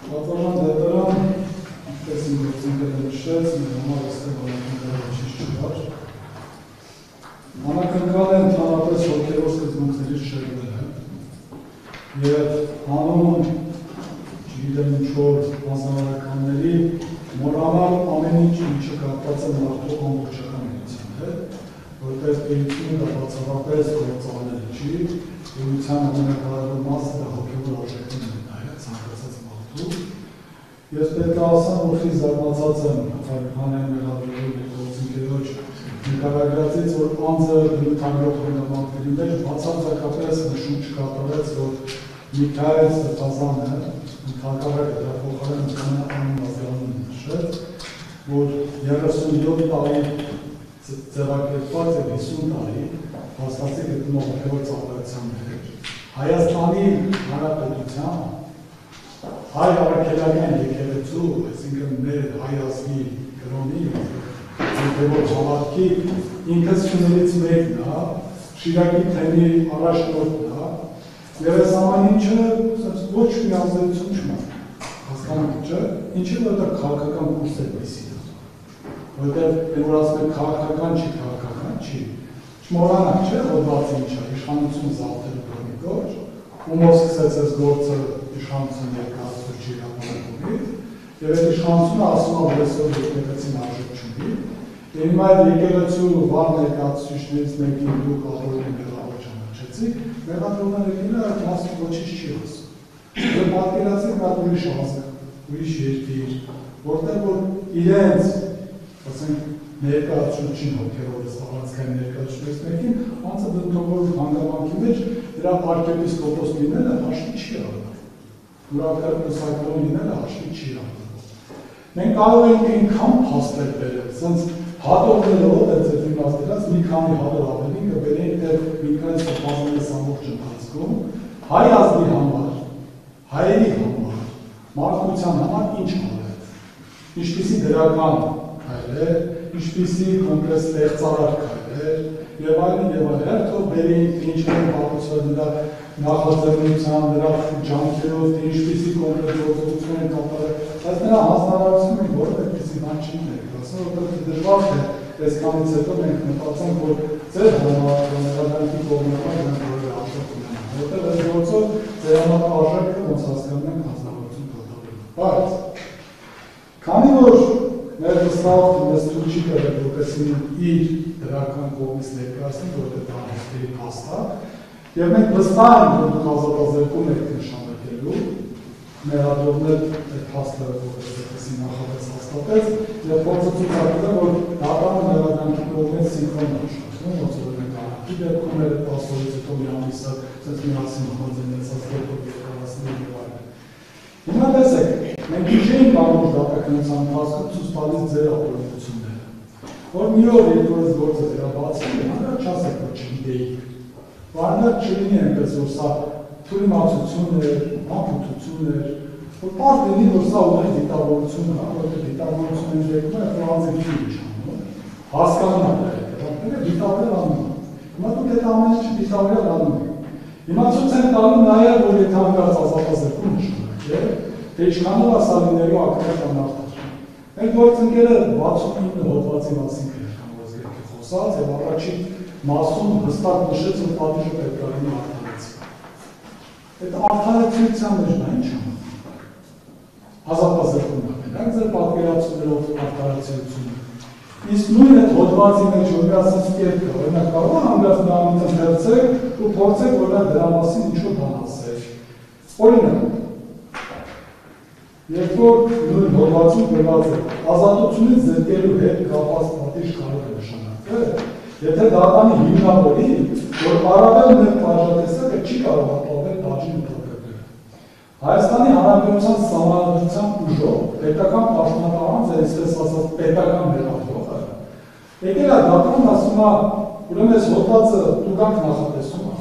Պատվարժան դատարան, ինչպես իմ գործընկերը նշեց, մեր համար այստեղ անակնկալիչից չկար։ Անակնկալ է ընդհանրապես հոգևոր սկզբունքներից շեղելը և հանուն, չգիտեմ ինչ-որ հանձնարարականների մոռանալ ամեն ինչ, ինչը կապված է մարդու ամբողջական էության հետ, որտեղ էությունը դա բացառապես գործառնել չի, էության ամենակարևոր մասը դա հոգևոր արժեքներն են նայած ցանկացած մարդու։ Ես պետք է ասեմ, որ խիստ զարմացած եմ Հանեն մեղադրելու մեր գործընկերոջ նկարագրածից, որ անձը բնութագրող հանգամանքների մեջ բացարձակապես նշում չկատարեց, որ Միքայել Ստեփանյանը ընդհանրապես դրա փոխարեն անունազգանուն նշեց, որ 37 տարի ձևակերպված և 50 տարի հաստատի գտնող հոգևոր ծառայության մեջ Հայաստանի Հանրապետության հայ առաքելական եկեղեցու, այսինքն մեր հայ ազգի կրոնի հոգևոր հավատքի ինքնություններից մեկն է, Շիրակի թեմի առաջնորդն է, և այս ամեն ինչը ոչ մի ազդեցություն չունի, հասկանում չէ, ինչի որտեղ քաղաքական կուրս է դիսի, որտեղ որ ասում են քաղաքական չի, չմոռանանք չէ, որ բացի ինչ է, իշխանություն զավթելու կողմի գործ, ումով սկսեց այս գործը իշխանություն ներկայացուցիչ իրավունքից, և այդ իշխանությունը ասում է, որ այսօր եկեղեցին արժեք չունի, և հիմա այդ եկեղեցու վառ ներկայացուցիչներից մեկին դուք ահռելի մեղավոր ճանաչեցիք, մեղադրողները գինը այդ մասը ոչինչ չի ասում։ Որ պատկերացրեք նա ուրիշ ազգ, ուրիշ երկիր, որտեղ որ իրենց, ասենք, ներկայացուցիչին հոգևորից առանցքային ներկայացուցիչներից մեկին, անձը բնթողոր հանգամանքի մեջ դրա արքեպիսկոպոս լինելը հաշվի չի առնում։ Ուրաքարոն լինելը հաշվի չի առնում։ Մենք կարող ենք այնքան փաստեր բերել, սենց հատողներով այդ իմաստերած մի քանի հատոր ավելի կբերենք, թե Միքայել Ստեփանյանից ամբողջ ընթացքում հայ ազգի համար, հայերի համար, մարդկության համար ինչ արեց, ինչպիսի դրական քայլեր, ինչպիսի կոնկրետ ստեղծարար քայլեր, եւ այլն, հերթով բերենք ինչեր պատասխան նրա նախաձեռնության, նրա ջանքերով, թե ինչպիսի կոնկրետ գործողություններ են կատարել, բայց նրա հանձնարարությունը մենք որևէ այդպիսի բան չի ներկայացնում, որովհետեւ դժվար է այսքանից հետո մենք մտածենք, որ ձեր համակարգի կողմնակալ մենք որևէ արժեք ունենանք, որովհետեւ այս գործով ձեր արժեքը ոնց հասկանում ենք հանձնարարություն կատարելու։ Բայց քանի որ մեր վստահ նստուր չի կրել, որպես իր դրական կողմից ներկայացնի, որտեղ դա հաստերի փաստ է, եւ մենք վստահ ենք, որ դուք ազատազրկում եք նշանակելու, մեղադրողներ այդ փաստը որպեսզի նախապես հաստատեց, եւ փորձը ցույց տալու, որ դատարանը մեղադրանքի կողմից սինխրոն է աշխատում, ոնց որ մենք անակի դեպքում էր 10 օրից հետո մի ամիսը ցած միասին համաձայնեցած դեպքում երկարացնել եւ այլն։ Հիմա տեսեք, մենք չէինք ամբողջ դատականության ընթացքում ցույց տալիս ձեր ապօրինությունները, որ մի օր երբ որ այս գործը վերաբացվում է, հանկարծ չասեք, որ չգիտեիք, հանկարծ չլինի այնպես, որ սա թույլտվություն էր, անփութություն էր, որ պարզ լինի, որ սա ուղղակի դիտավորություն է, որտեղ դիտավորությունն եկնում է, որ անձը չի իջանում, հասկանում է դա հետևանքները, դիտավորել անում է։ Հիմա դուք այդ ամեն ինչը դիտավորել անում եք։ Հիմա ցույց են տալու նաև, որ եթե հանկարծ ազատազրկում նշանակել, թե ինչքանով է սա լինելու ակնհայտ անարդար։ Մեր գործընկերը 69 հոդվածի մասին քրեական ոսկերքի խոսած եւ առաջին մասում հստակ նշեց, որ պատիժը պետք է լինի արդարացի։ Այդ արդարացիության մեջ նա ինչ է։ Ազատազրկում է, մենակ ձեր պատկերացումներով արդարացիությունը։ Իսկ նույն այդ հոդվածի մեջ որ ասած կերպ կա, օրինակ կարող է հանգած նրանից ընթերցեք ու փորձեք որ նա դրա մասին ինչ-որ բան ասել։ Օրինակ, երբ որ նույն հոդվածում գրված է ազատությունից զրկելու հետ կապված պատիժ կարող է նշանակել, եթե դատանի հիմնավորի, որ առավել մեր պատժատեսակը չի կարող ապահովել պատժի նպատակները։ Հայաստանի Հանրապետության Սահմանադրության ուժով պետական պաշտոնատարանց է, այսպես ասած, պետական մեղադրողը, եկել է դատարան ասում է, ուրեմն այս հոդվածը տուգանք նախատեսում է,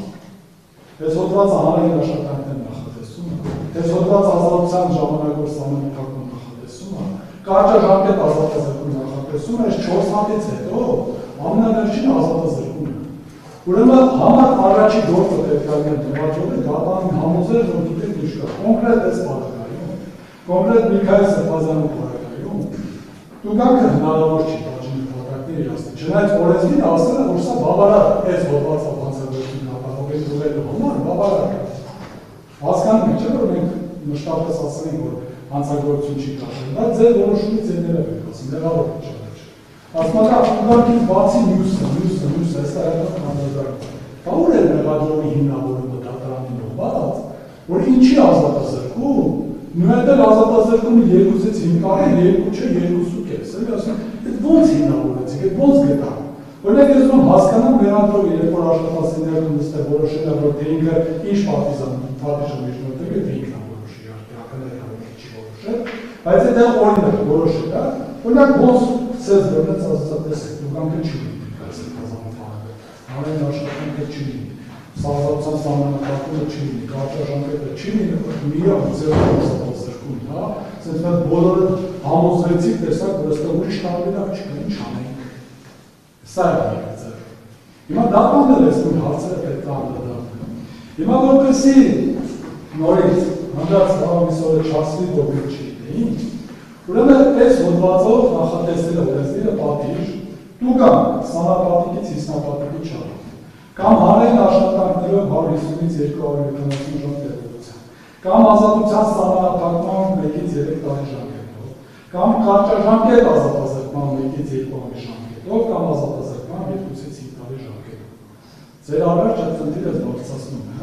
այս հոդվածը հանրային աշխատանքներ նախատեսում է, այս հոդվածը ազատության ժամանակավոր սահմանափակում նախատեսում է, կարճաժամկետ ազատազրկում նախատեսում է, այս 4 հատից հետո ամենավերջին ազատազրկում է։ Ուրեմն համար առաջի գործը պետք է դրվաջով է դատարանին համոզել, որ գիտեք ինչ կա, կոնկրետ այս բանակայում, կոնկրետ Միքայել Սրբազյանի բարակայում տուգանքը հնարավոր չի բաժին նպատակներ իրացնել։ Չնայած օրենսգիրը ասել է, որ սա բավարար է այս հոդվածով հանցագործություն ապահովելու համար բավարար է։ Հասկանում եք, չէ՞ որ մենք մշտապես ասել ենք, որ հանցագործություն չի կատարվում, դա ձեր որոշումից ձերներով եք ասում, մեղավոր է չարաչ։ Ասում եմ, տուգանքից բացի մյուսը, հեսա հետո քանդակը։ Դա ուր է մեղադրողի հիմնավորումը դատարանի նոված, որ ինչի ազատազրկում, նույնիսկ ազատազրկումը 2-ից 5 տարի, 2 չէ, 2.5 է, ասում, այդ ո՞նց հիմնավորեցիք, այդ ո՞նց գտաք։ Օրինակ ես ում հասկանամ մեղադրողը, երբ որ աշխատասենյակում նստել որոշել է, որ թե ինքը ինչ պատիժը միջնորդել է, թե ինքն է որոշել, իհարկե ակնհայտ է, որ չի որոշել, բայց այդ օրինակ որոշել է, օրինակ ոնց ցած դրնեց ասացատեսեք, տուգանքը չի լինի, Հանրային աշխատանքը չի լինի, սահմանության սահմանափակումը չի լինի, կարճաժամկետը չի լինի, միակ ձեռքով ազատազրկում, հա, ասենց մենք բոլորը համոզվեցիք, տեսակ, որ այստեղ ուրիշ տարբերակ չկա, ինչ անենք։ Սա է ձեռքը։ Հիմա դա բանել ես նույն հարցերը պետք է անդրադառնալ։ Հիմա որպեսզի նորից հանդարտ հավամիսորը չասվի, որ մենք չգիտեին, ուրեմն այս հոդվածով նախատեսել է օրենսգիրը պատիժ տուգանք սանապատիկից 50 չափ, կամ հանրային աշխատանքներով 150-ից 270 ժամ տևողությամբ, կամ ազատության սահմանափակման 1-ից 3 տարի ժամկետով, կամ կարճաժամկետ ազատազրկման 1-ից 2 ամիս ժամկետով, կամ ազատազրկման 2-ից 5 տարի ժամկետով։ Ձեր առաջ այդ խնդիրը բարձրացնում է,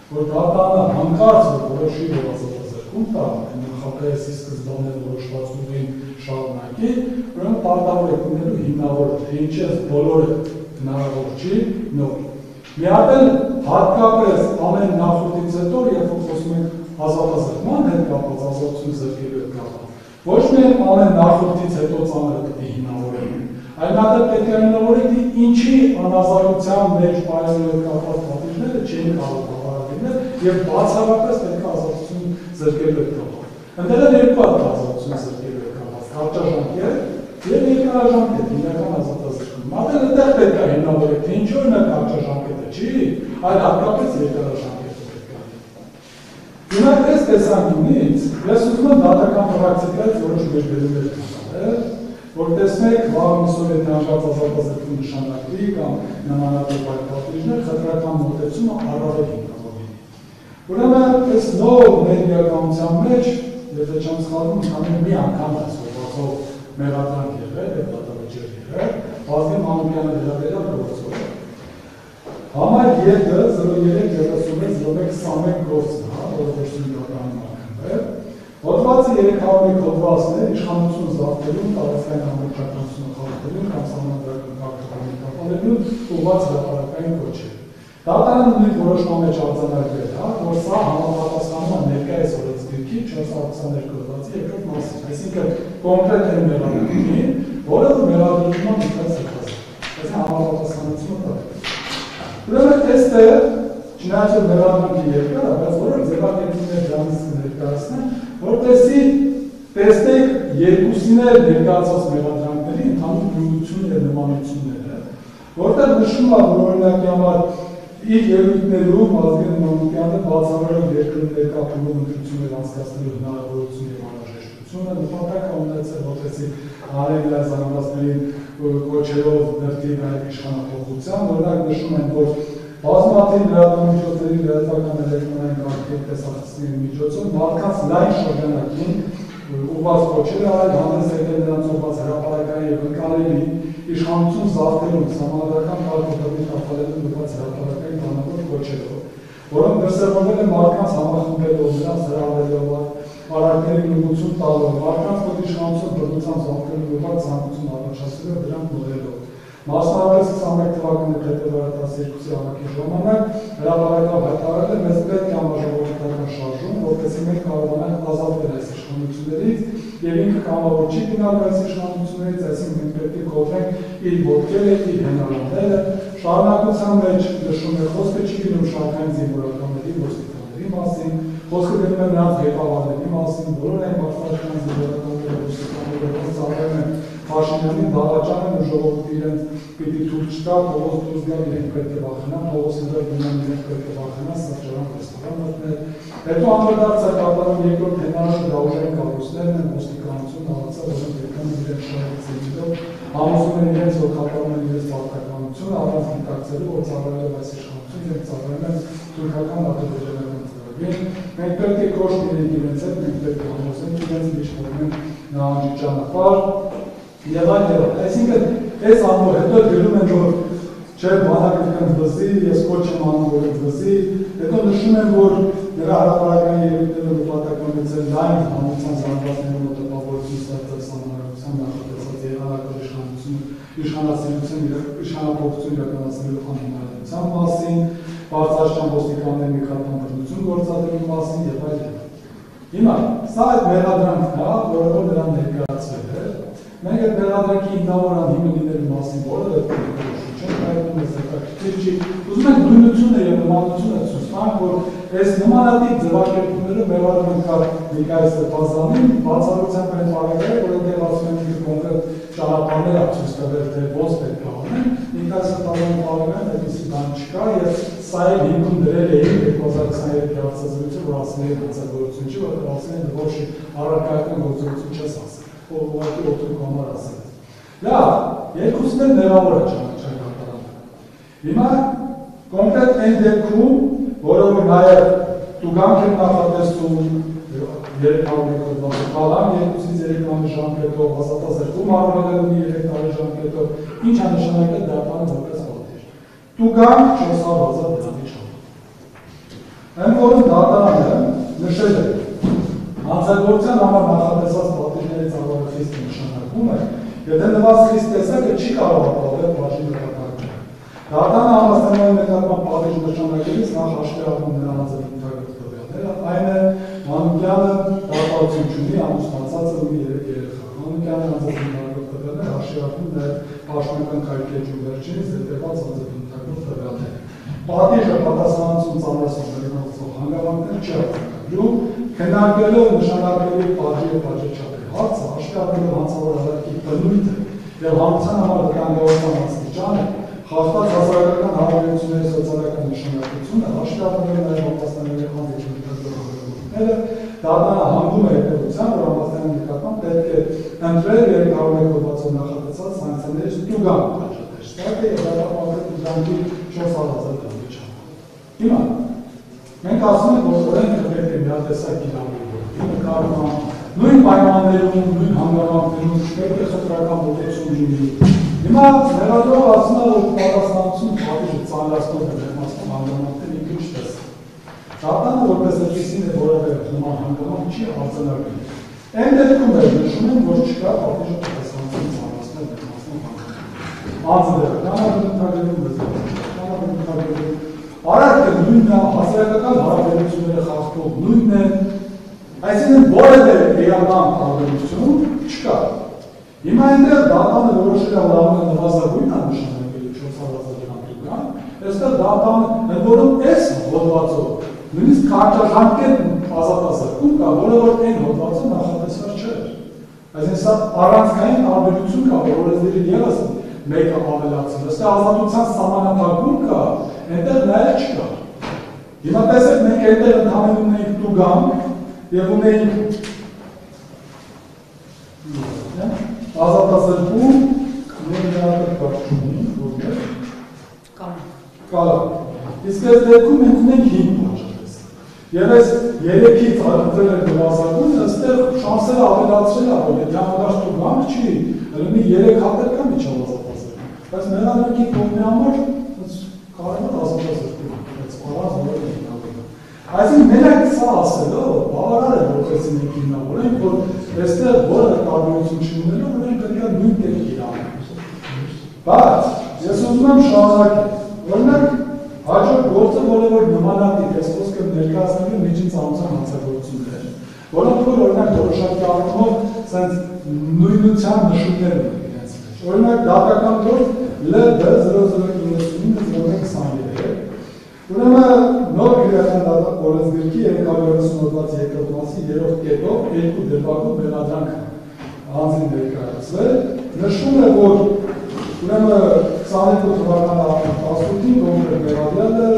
որ դատարանը հանկարծ որոշի, որ ազատազրկում տա, նախապես ի սկզբանե որոշված ուղին շարունակի, ուրեմն պարտավոր եք ունենալու հիմնավորը, թե ինչպես բոլորը հնարավոր չի նոր։ Մի հատ էլ հատկապես ամեն նախորդից հետո, երբ որ խոսում ենք ազատազրկման հետ կապված, ազատություն զրկելու հետ կապված, ոչ միայն ամեն նախորդից հետո ծանրը պետք է հիմնավորել, այլ նաև պետք է հիմնավորել, թե ինչի անազատության մեջ պայմանների հետ կապված պատիժները չեն կարող բավարար լինել եւ բացառապես պետք է ազատություն զրկելու հետ կապված։ Ընդդեմ երկու հատ ազատություն զրկելու հետ կապված, կարճաժամկետ եւ երկարաժամկետ, հիմնական ազատազրկում։ Մատել այդտեղ պետք է հիմնավորել, թե ինչու նա կարճաժամկետը չի, այլ հատկապես երկարաժամկետը պետք է։ Հիմա այս տեսանկյունից ես ուզում եմ դատական պրակտիկայից որոշ վերաբերումներ տալ, որ տեսնեք վաղամիսով եթե հանգած ազատազրկում նշանակվի կամ նմանատիպ այլ պատիժներ, խտրական մոտեցումը առավել հիմնավոր լինի։ Ուրեմն այս նոր ներգրավության մեջ, եթե չեմ սխալվում, քանի մի անգամ այս հոդվածով մեղադրանք եղել, եւ դատավճիռ եղել, Վազգեն Մանուկյանը վերաբերյալ գործով։ Համար 3-03-36-01-21 գործն է, որը գործունի դատարանում ակնվել։ Հոդվածը 301 հոդվածն է իշխանություն զավթելուն, տարածքային համապատասխանությունը խախտելուն կամ սահմանադրական կարգավորումի տապալելուն ուղղված հրապարակային կոչեր։ Դատարանը նույն որոշման մեջ արձանագրել է, որ սա համապատասխանում է ներկայիս օրենսգիրքի 422 հոդվածի երկրորդ մասին, այսինքն կոնկրետ է մեղադրումին, որը մեղադրումը Միքայել Սրբազյանը։ Այս համապատասխանությունը տա։ Ուրեմն այստեղ չնայած որ մեղադրանքի երկար է, բայց որոշ ձևակերպումներ դրանից ներկայացնեն, որպեսզի տեսնեք երկուսին էլ ներկայացված մեղադրանքների ընդհանուր նույնությունները եւ նմանությունները, որտեղ նշվում է, որ օրինակի համար իր ելույթներում Վազգեն Մանուկյանը բացառելով երկրի ներկա փուլում ընտրություններ անցկացնելու հնարավորություն եւ անհրաժեշտությունը նպատակ ունեցել, որպեսզի հանրային լեզվաների կոչերով դրդի նաև իշխանափոխության, օրինակ նշում են, որ բազմաթիվ լրատվամիջոցների լրատվական էլեկտրոնային կարգերի տեսախցների միջոցով մարդկանց լայն շրջանակին ուղղված կոչեր արել, հանդես եկել նրանց ուղղված հրապարակային եւ ընկալելի իշխանություն զավթելուն, սահմանադրական կարգավորումի տապալելուն ուղղված հրապարակային բանավոր կոչերով, որոնք դրսևորվել են մարդկանց համախմբելով, նրանց հրավերելով, արարքների նույնություն տալով, մարդկանց մոտ իշխանություն բռնության զավթելու ուղղված ցանկություն առաջացնելով, դրանք մոդելով։ Մասնավորապես 21 թվականի փետրվարի 12-ի հավաքի ժամանակ հրապարակավ հայտարարել է մեզ պետք է համաժողովրդական շարժում, որպեսզի մենք կարողանանք ազատվել այս իշխանություններից եւ ինքը կամավոր չի գնալու այս իշխանություններից, այսինքն մենք պետք է կոտրենք իր ոտքերը, իր հենարանները, շարունակության մեջ նշում է խոսքը չի գնում շարքային զինվորականների, ոստիկանների մասին, խոսքը գնում է նրանց ղեկավարների մասին, բոլոր այն մարդկանց զինվորականները, ոստիկանները, որոնց ծառայում են Փաշինյանին դավաճան են ու ժողովուրդը իրենց պիտի թույլ չտա, փողոց դուրս գալ իրենք պետք է վախենան, փողոցները գնան իրենք պետք է վախենան, սրճարան ռեստորան մտնել։ Հետո անդրադարձ է կատարում երկրորդ հենարժ դրաուժային կառույցներն են, ոստիկանություն հավացավ, որոնք երբեմն իրենց շահերով համոզում են իրենց, որ կատարում են իրենց պարտականությունը, առանց գիտակցելու, որ ծառայելով այս իշխանություն, իրենք ծառայում են թուրքական ադրբեջանական ծրագրին։ Մենք պետք է կոշտ լինենք իրենց հետ, մենք պետք է համոզենք իրենց միջնորդում են նահանջի ճանապարհ եւ այլն։ Այսինքն այս ամբողջ հետո գրում են, որ չէ բանակը կընդվզի, ես կոչ եմ անում, որ ընդվզի, հետո նշում են, որ նրա հրապարակային երևույթները նպատակամեցել լայն հանրության զանգվածների մոտ տպավորություն ստեղծել սահմանադրության նախատեսած եղանակով իշխանափոխություն իրականացնելու անհնարինության մասին, բարձրաստիճան ոստիկանների նկատմամբ բռնություն գործադրելու մասին եւ այլն։ Հիմա սա այդ մեղադրանքն է, որը որ նրան ներկայացվել է։ Մենք այդ մեղադրանքի հիմնավոր անհիմն լինելու մասին որևէ որոշում չենք հայտնում, այս հետաքրքիր չի։ Ուզում ենք նույնությունը եւ նմանությունը ցույց տանք, որ այս նմանատիպ ձևակերպումները մեղադրում են Միքայել Սրբազանին, բացառությամբ այն բառերը, որ այնտեղ ասում են իր կոնկրետ ճանապարհները ցույց տվել, թե ոնց պետք է անեն, Միքայել Սրբազանի բառերն այդպիսի բան չկա եւ սա էլ հիմքում դրել էին 2023 հարցազրույցը, որ ասում են հանցագործություն չի, որտեղ ասում են ոչ առարկայական գործողություն չես ասել, ուղղակի օգտվելու համար ասել։ Լավ, երկուսն էլ մեղավոր է ճանաչական։ Հիմա կոնկրետ այն դեպքում, որը որ նաև տուգանք են նախատեսում 300 կալամ, 2-ից 3 ժամկետով, ազատազրկում առնելու 3 տարի ժամկետով, ինչ է նշանակել դատարանը որպես պատիժ։ Տուգանք 400,000 դրամի չափով։ Այն որում դատարանը նշել է հանցագործության համար նախատեսած պատիժներից ավելի խիստ նշանակում է, եթե նվազ խիստ տեսակը չի կարող ապահովել բաժի նկատմամբ։ Դատարանը համաձայնության նկատմամբ պատիժ նշանակելիս նախ հաշվի առնում նրա հանցագործության տվյալները, այն է Մանուկյանը դատավորություն չունի, ամուսնացած ունի 3 երեխա։ Մանուկյանը հանցագործության տվյալները հաշվի առնում նաև պաշտոնական քայքեջում վերջինից հետևած հանցագործության տվյալները։ Պատիժը պատասխանատվություն ծառայությունների մոտեցող հանգամանքներ չի արձանագրում, քննարկելով նշանակելի պատժի եւ պատժի չափի հարցը, հաշվի առնելով հանցավոր հավատքի բնույթը եւ հանցան համար վտանգավորության աստիճանը, խախտած հասարակական հարաբերությունների սոցիալական նշանակությունը, հաշվի առնելով նաեւ ապաստանների հանձնաժողովները, դատարանը հանգում է հետևության, որ ապաստանների նկատմամբ պետք է ընտրել 301 հոդվածով նախատեսած սանկցիաներից տուգանք պատժատեսակ եւ դատարանը տուգանքի 400,000 դրամի չափով։ Հիմա մենք ասում ենք, որ օրենքը պետք է միատեսակ կիրառվի, նկարվում նույն պայմաններում, նույն հանգամանքներում պետք է խտրական մոտեցում լինի։ Հիմա մեղադրող ասում է, որ պատասխանատվություն պատիժը ծանրացնող է ներմասնում հանգամանքներ ինքը չտես։ Դատարանը որպես այդպիսին է որևէ նման հանգամանք չի արձանագրում։ Այն դեպքում էլ նշում են, որ չկա պատիժը պատասխանատվություն ծանրացնող ներմասնում հանգամանք։ Արարքը նույնն է, հասարակական հարաբերությունները խախտող նույնն է, այսինքն որևէ էական տարբերություն չկա։ Հիմա այնտեղ դատարանը որոշել է լավը նվազագույն է նշանակելու 400,000 դրամ տուգանք, այստեղ դատարանը, ընդ որում այս հոդվածով նույնիսկ քարտաժամկետ ազատազրկում կա, որը որ այն հոդվածով նախատեսված չէ։ Այսինքն սա առանցքային տարբերություն կա, որ օրենսդրի ևս մեկը ավելացել, այստեղ ազատության սահմանափակում կա, այնտեղ նաև չկա։ Հիմա տեսեք, մենք այնտեղ ընդհանրում ունեինք տուգանք եւ ունեինք ազատազրկում, ներդրական կարճունի, որտեղ կալանք։ Իսկ այս դեպքում մենք ունենք 5 պատժատեսակ։ Եվ այս 3-ից ընտրել են նվազագույնը, այստեղ շանսերը ավելացրել է, որ եթե հանգարց տուգանք չի, ելնի 3 հատեր կա միջավ ազատազրկում։ Բայց մեղադրանքի կողմի համար կարևոր ազատազրկում, բայց առանց որևէ հիմնավորում։ Այսինքն մենակ սա ասելով, բավարար է որպեսզի մենք հիմնավորենք, որ այստեղ որևէ տարբերություն չունենալով մենք պետք է նույն դեպք իրականանք։ Բայց ես ուզում եմ շարունակել, օրինակ հաջորդ գործը, որը որ նմանատիպ է, խոսքը ներկայացնելու միջին ծանոթության հանցագործություններ, որոնք որ օրինակ որոշակի առումով սենց նույնության նշումներ ունեն իրենց մեջ։ Օրինակ դատական գործ LD0099-23, ուրեմն նոր քրեական դատակ օրենսգրքի 330 հոդված երկրորդ մասի 3-րդ կետով երկու դեպքում մեղադրանք անձին ներկայացվել, նշվում է, որ ուրեմն 22 թվականի ապրիլի 18-ին կոնկրետ մեղադրյալը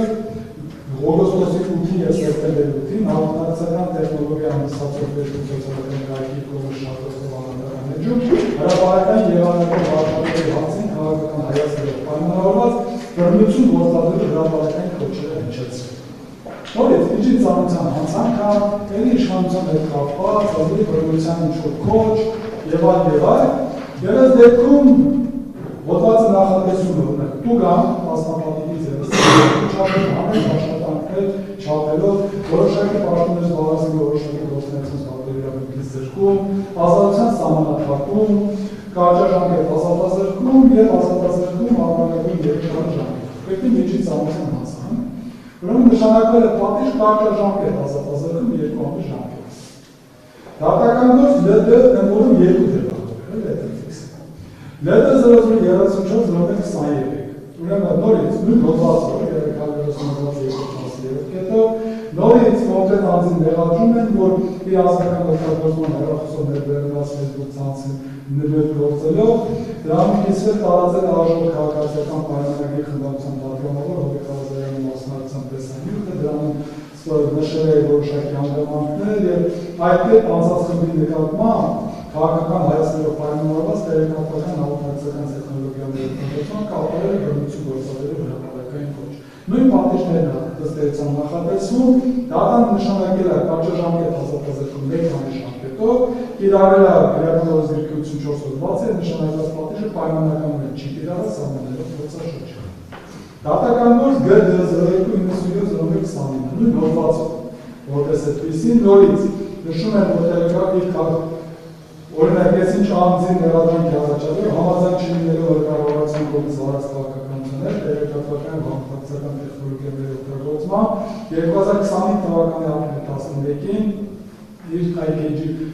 օգոստոսի 8-ին եւ սեպտեմբերի 8-ին հավաքական տեխնոլոգիա հանդիսացող վերջնական կայքի կողմից շարժվող անհատական էջում հրապարակային եղանակով աշխատողի հարցին քաղաքական հայացքով պայմանավորված բռնություն գործադրելու հրապարակային քոչերը հնչեցրել։ Նորից միջին ծանոթության հանցանք կա, էլի իշխանության հետ կապված, ազգի բռնության ինչ-որ քոչ եւ այլ։ Եվ այս դեպքում հոդվածը նախատեսում է ունենք տուգան մասնապատիկի ձևս չափել ամեն աշխատանքներ չափելով որոշակի պաշտոններ զբաղեցնի որոշակի գործունեություն զբաղվելու զրկում, ազատության սահմանափակում, կարճաժամկետ ազատազրկում եւ ազատազրկում անվանական երկարաժամկետ։ Պետք է միջին ծանոթության հանցանք։ Ուրեմն նշանակվել է պատիժ կարճաժամկետ ազատազրկում 2 ամիս ժամկետ։ Դատական գործ ԼԴ ընդորում 2 Լետը 0034-01-23, ուրեմն նորից նույն հոդվածով, 332 կետով, նորից կոնկրետ անձին մեղադրում են, որ իր ազգական օգտագործման հեռախոսով ներբերված Facebook ցանցը նվեր գործելով, դրանով կիսվել տարածել արժող քաղաքացիական պայմանագրի խմբակցության պատգամավոր Հովիկ Ղազարյանի մասնակցության տեսանյութը, դրանում նշել է որոշակի հանգամանքներ եւ այդպես անձանց խմբի նկատմամբ քաղաքական հայացքներով պայմանավորված տեղեկատվական հաղորդակցական տեխնոլոգիաների օգտագործման կապարել բռնություն գործադրելու հրապարակային կոչ։ Նույն պատիժներն ըստ էության նախատեսվում, դատան նշանակել է կարճաժամկետ ազատազրկում 1 ամիս ժամկետով, կիրառել է քրեական զրկություն 4 հոդված է, նշանակված պատիժը պայմանականորեն չի կիրառել սահմանելով գործաշրջանը։ Դատական գործ G0297-01-29 նույն հոդվածով, որպես այդպիսին նորից նշում են, որ տելեգրաֆի օրինակ ես ինչ անձին մեղադրանքի առաջադրել, համաձայն չլինելով կառավարության կողմից արած քաղաքականություններ, տեղեկատվական հաղորդակցական տեխնոլոգիաների օգտագործմամբ 2025 թվականի ապրիլի 11-ին իր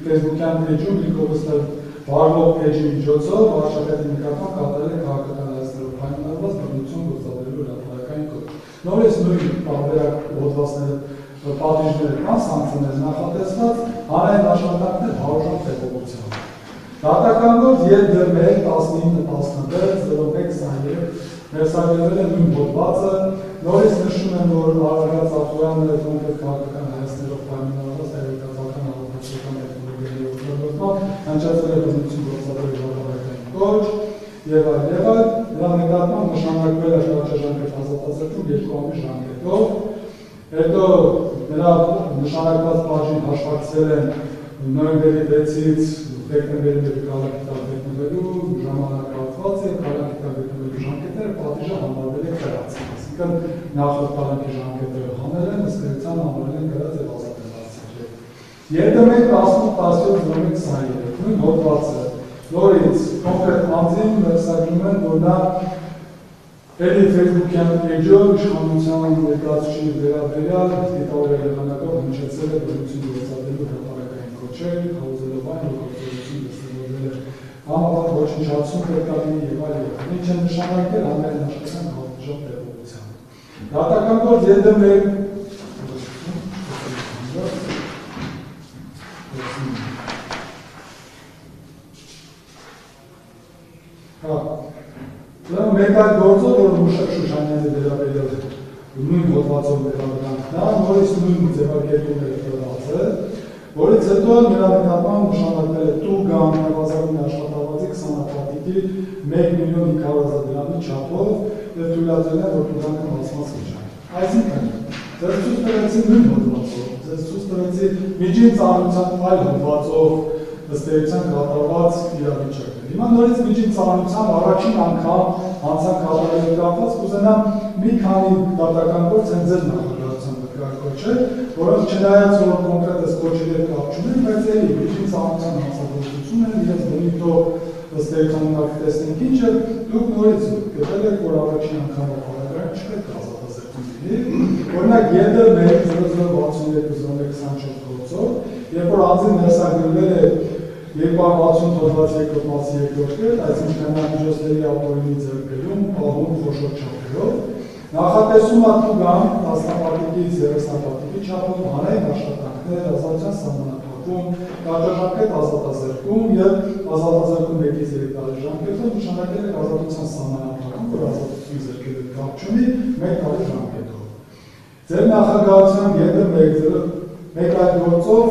Facebook-յան էջում լիքովստել վարվող էջի միջոցով վարչապետի նկատմամբ կատարել է քաղաքական հայացքներով պայմանավորված բռնություն գործադրելու հրապարակային կոչ։ Նորից նույն տարբերակ հոդվածները պատիժները կան, սանկցիաներ նախատեսված, հանրային աշխատանքներ հարժան տեղողությամբ։ Դատական գործ Ե-19-19-01-23 ներսագրվել է նույն հոդվածը, նորից նշում են, որ Արարած Աթոյանը կոնկրետ քաղաքական հայացքներով պայմանավորված տեղեկատվական հաղորդակցական տեխնոլոգիաների օգտագործմամբ հնչեցրել է բռնություն գործադրելու հրապարակային կոչ եւ այլ։ Դրա նկատմամբ նշանակվել է կարճաժամկետ ազատազրկում 2 ամիս ժամկետով։ Հետո նրա նշանակված բաժին հաշվարկվել են նոյեմբերի 6-ից դեկտեմբերի 1 քաղաքի տակ գտնվելու ժամանակահատված եւ քաղաքի տակ գտնվելու ժամկետները պատիժը համարվել է կրած։ Այսինքն նախորդ քաղաքի ժամկետները հանել են, ըստ էության համարել են կրած եւ ազատացել։ Ե-18-17-01-23 նույն հոդվածը նորից կոնկրետ անձին մերսագրում են, որ նա Էլի Facebook-յան էջով իշխանության ներկայացուցիչ վերաբերյալ դիտավորյալ եղանակով հնչեցել է բռնություն գործադրելու հրապարակային կոչեր, հաուզելով այն, որ գործողություն դրսևորվել է համապարփակ ոչնչացում պետք է լինի եւ այլ։ Ինչ են նշանակել հանրային աշխատանք հաղորդաժամ տեղողությամբ։ Դատական գործ Մեկ այդ գործով, որ Մուշակ Շուշանյանի վերաբերյալ նույն հոդվածով վերաբրանքն է, նորից նույն ձևակերպումն է տրված է, որից հետո նրա նկատմամբ նշանակվել է տուգան նվազագույն աշխատավարձի 20 հատիկի 1.500.000 դրամի չափով եւ թույլատրել է, որ տուգանը բացված վիճակի։ Այսինքն, ձեզ ցույց տվեցի նույն հոդվածով, ձեզ ցույց տվեցի միջին ծանոթության այլ հոդվածով ըստ էության կատարված իրավիճակը։ Հիմա նորից միջին ծանոթության առաջին անգամ հանցանք կատարելու կապված կուզենամ մի քանի դատական գործ են ձեր նախագահության նկարակոչել, որոնք չնայած որ կոնկրետ այս կոչերի հետ կապ չունեն, բայց էլի միջին ծանոթության հանցագործություն են, իրենց բնույթով ըստ էության տեսնենք ինչը, դուք նորից գտել եք, որ առաջին անգամ ապարագրակ չպետք է ազատազրկում լինի, օրինակ Ե-0-062-01-24 գործով, երբ որ անձին ներսագրվել է 260 հոդված երկրորդ մասի երկրորդ կետ, այսինքն միջոցների ապօրինի ձեռքբերում, պահում խոշոր չափերով, նախատեսում ատուգան տասնապատիկից 30 պատիկի չափով հանրային աշխատանքներ ազատության սահմանափակում ձեռքում, կարճաժամկետ ազատազրկում եւ ազատազրկում 1-ից 3 տարի ժամկետով նշանակել է ազատության սահմանափակում, որ ազատությունը զրկելու կապ չունի 1 տարի ժամկետով։ Ձեր նախագահությամբ ԵԴ 1 այլ գործով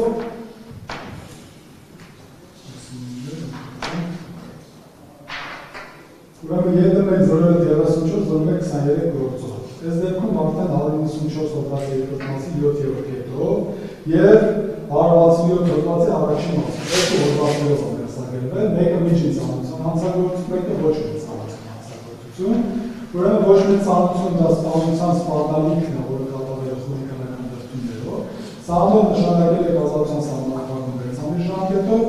ուրեմն ԵԴ 1-0-34-01-23 գործով։ Այս դեպքում արդեն 194 հոդվածի երկրորդ մասի 7-րդ կետով եւ 167 հոդվածի առաջին մասը։ Այս հոդվածներով են վերցակերվել, մեկը միջին ծանոթության հանցագործություն, մեկը ոչ մեծ ծանոթության հանցագործություն։ Ուրեմն ոչ մեծ ծանոթությունը դա սպանության սպառնալիքն է, որը կատարվել է խորհրդական դրդումներով։ Սահմանով նշանակել է ազատության սահմանափակում 6 ամիս ժամկետով,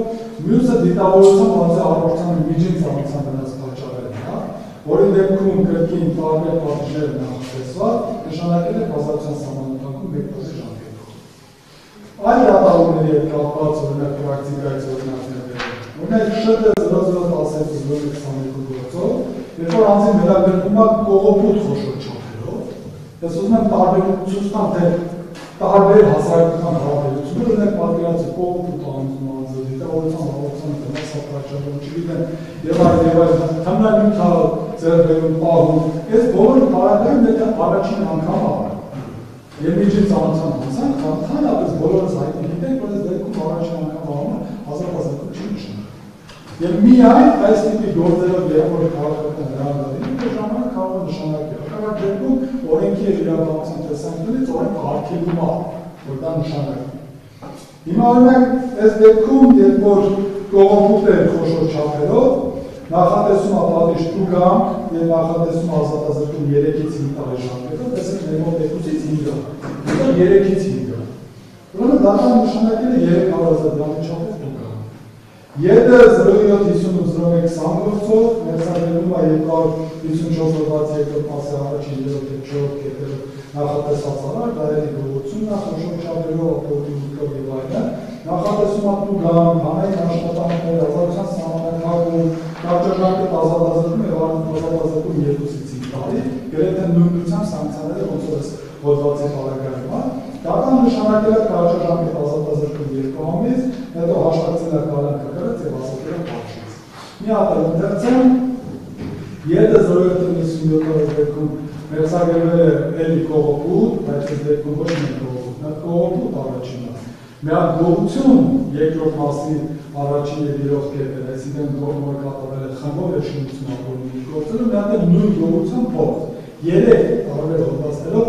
մյուսը դիտավորության բացի առողջության միջին ծանոթության վնաս պատճառելն է, որի դեպքում կրկին տարբեր պատիժներ նախատեսված, նշանակել է ազատության սահմանափակում 1 տարի ժամկետով։ Այլ դատավորների հետ կապված օրինակ պրակտիկայից օրինակներ օրինակ ՇԴ 0016-01-22 գործով, երբ որ անձին վերագրվում է կողոպուտ խոշոր չափերով, ես ուզում եմ տարբերություն տամ, թե տարբեր հասարակական հարաբերություններ, օրինակ պատկերացրեք կողոպուտ անձում անձը, դիտավորության առողջության վնասապատճառում, չգիտեմ, եւ այլ, թմրանյութա ձեռբերում, պահում, այս բոլոր բարակայում եթե առաջին անգամ առ եւ միջին ծանոթության հանցանք, ընդհանրապես բոլորս հայտնի գիտենք, որ այս դեպքում առաջին անգամ առնում ազատազրկում չի նշանակում։ Եվ միայն այս տիպի գործերով երբ որ քաղաքական հրավերին դե ժամանակ կարող է նշանակել։ Հակառակ դեպքում օրենքի եւ իրավաբանության տեսանկյունից օրենքը արգելում է, որ դա նշանակի։ Հիմա օրինակ այս դեպքում երբ որ կողոպուտ է խոշոր չափերով, նախատեսում է պատիժ տուգանք եւ նախատեսում ազատազրկում 3-ից 5 տարի ժամկետով, տեսեք մեր մոտ 2-ից 5 տարի, 3-ից 5 տարի։ Ուրեմն դա նշանակել է 300,000 դրամի չափով տուգանք։ ԵԴ 07-58-01-20 գործով ներսագրվում է 254 հոդվածի երկրորդ մասի առաջին 3-րդ եւ 4-րդ կետերով նախատեսված արար, դայերի գողությունն է, խոշոր չափերով, ապօրինքով եւ այլն, նախատեսում է տուգանք, հանրային աշխատանքներ, ազատության սահմանափակում, կարճաժամկետ ազատազրկում եւ ազատազրկում 2-ից 5 տարի, գրեթե նույնությամբ սանկցիաները ոնց որ այս հոդվածի պարագայում է, դա նշանակել է կարճաժամկետ ազատազրկում 2 ամիս, հետո հաշտակցել է կալանքը կրած եւ ազատել է պատժից։ Մի հատ ընդերցեմ, ԵԴ 07-97 դեպքում մերձագրվել է էլի կողոպուտ, բայց այս դեպքում ոչ մի կողոպուտ, նա կողոպուտ առաջինը։ Մի հատ գողություն երկրորդ մասի առաջին եւ երրորդ կետեր, այսինքն որ կատարվել է խմբով եւ շինություն ապօրինի գործերը, մի հատ նույն գողության փորձ։ 3 տարբեր հոդվածներով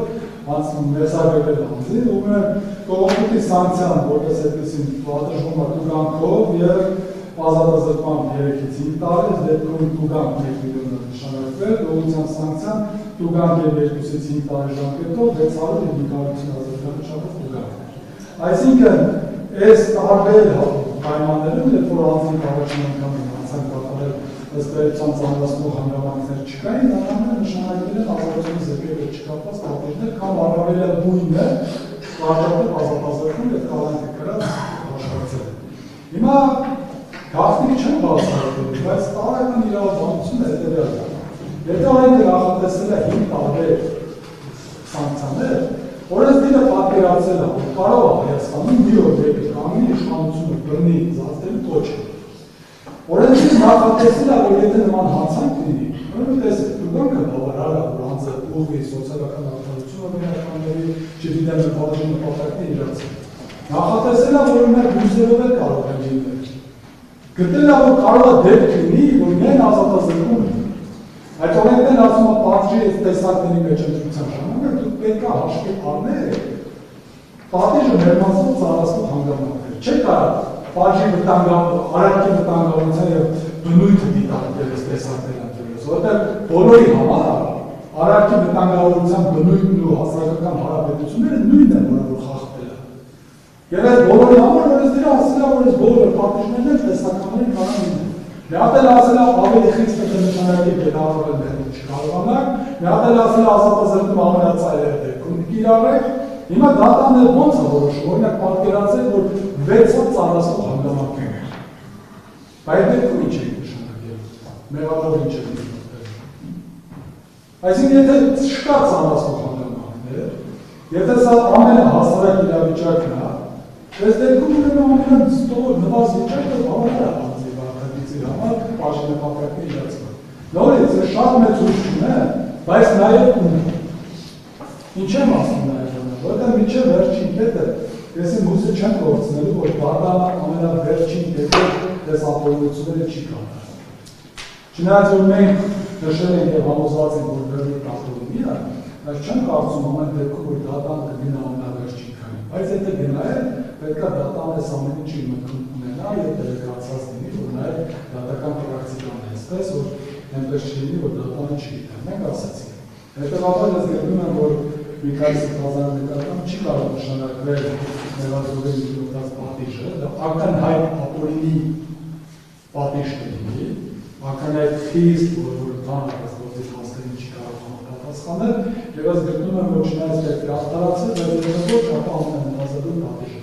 անցնում մերձագրվել անձին, ում է կողոպուտի սանկցիան, որպես այդպեսին պատժվում է տուգանքով եւ ազատազրկման 3-ից 5 տարի, այս դեպքում տուգանք 1 միլիոն է նշանակվել, գողության սանկցիան տուգանք եւ 2-ից 5 տարի ժամկետով 600 եւ 500 ազատական չափով տուգանք։ Այսինքն, այս տարբեր պայմաններում, երբ որ անձին առաջին անգամ հանցանք կատարել ըստ էության ծանրացնող հանգամանքներ չկային, դրանները նշանակել են ազատությունը զրկել չկապված պատիժներ կամ առավել բույն է կարճատև ազատազրկում եւ կալանքը կրած աշխատել։ Հիմա գաղտնիք չեմ բացառել, բայց տարական իրավաբանությունը հետեւյալն է։ Եթե օրենքը նախատեսել է 5 տարբեր սանկցիաներ, օրենսդիրը պատկերացել է, որ կարող է Հայաստանում մի օր եկել կանգնի իշխանությունը բռնի զարթելու կոչը։ Օրենսդիրը նախատեսել է, որ եթե նման հանցանք լինի, ուրեմն տեսեք, տուգանքը բավարար է, որ անձը ուղղի սոցիալական արդարությունը բնակչությունների, չգիտեմ, պատժի նպատակն իրացել։ Նախատեսել է, որ օրինակ բույսերով է կարող է լինել։ Գտել է, որ կարող է դեպք լինի, որ միայն ազատազրկում է։ Այդ օրենքներն ասում է պատժի այս տեսակների մեջ ընտրության ժամանակ, դուք պետք է հաշվի առնեք պատիժը ներմասնող ծառացնող հանգամանքներ։ Չեք կարող պատժի արարքի վտանգավորության եւ բնույթը դիտարկել այս տեսակների ընտրելուց, որովհետեւ բոլորի համար արարքի վտանգավորության բնույթն ու հասարակական հարաբերությունները նույնն են, որը խախտել է։ Եվ այս բոլորի համար օրենսդիրը ասել է, որ այս բոլոր պատիժներն են տեսականների կարող լինել։ Մի հատ էլ ասել է ավելի խիստ նշանակի գետավորել ներում չկարողանանք, մի հատ էլ ասել է ազատազրկում ամենածայրեր դեպքում կիրառեք, հիմա դատաները ոնց է որոշում, օրինակ պատկերացրեք, որ 6 հատ ծառացնող հանգամանք են։ Բայց դեպքում ինչ է նշանակել, մեղավոր ինչ է նշանակել։ Այսինքն եթե չկա ծառացնող հանգամանքներ, եթե սա ամենահասարակ իրավիճակն է, Այս դեպքում ուրեմն ամենաստոր նվազ վիճակը բավական է անձի վարքագծի համար բաժնեփակակի իրացման։ Նորից է շատ մեծ ուժ չունե, բայց նաև ունի։ Ինչ եմ ասում նաև ունի, որտեղ մինչև վերջին կետը ես իմ հույսը չեմ կորցնելու, որ դատանը ամենավերջին կետը դες ապօրինությունները չի կանխել։ Չնայած որ մենք նշել ենք եւ համոզված ենք, որ վերջին ապօրինի է, բայց չեմ կարծում ամեն դեպքում որ դատան կգնա ամենավերջին քանի։ Բայց եթե գնա է, պետք է դատան այս ամեն ինչի մտքում ունենա եւ դերակացած լինի, որ նաեւ դատական պրակտիկան է, այսպես որ այնպես չլինի, որ դատանը չգիտի։ Մենք ասացինք։ Հետևաբար ես գտնում եմ, որ Միքայել Սրբազանի նկատմամբ չի կարող նշանակվել ներազորեն դրված պատիժը, դա ակնհայտ ապօրինի պատիժ կլինի, ակնհայտ խիստ, որ բան գործի հասցեին չի կարող համապատասխանել, եւ ես գտնում եմ, որ չնայած պետք է արտարացնել, բայց ոչ ապա ամենազատուն պատիժ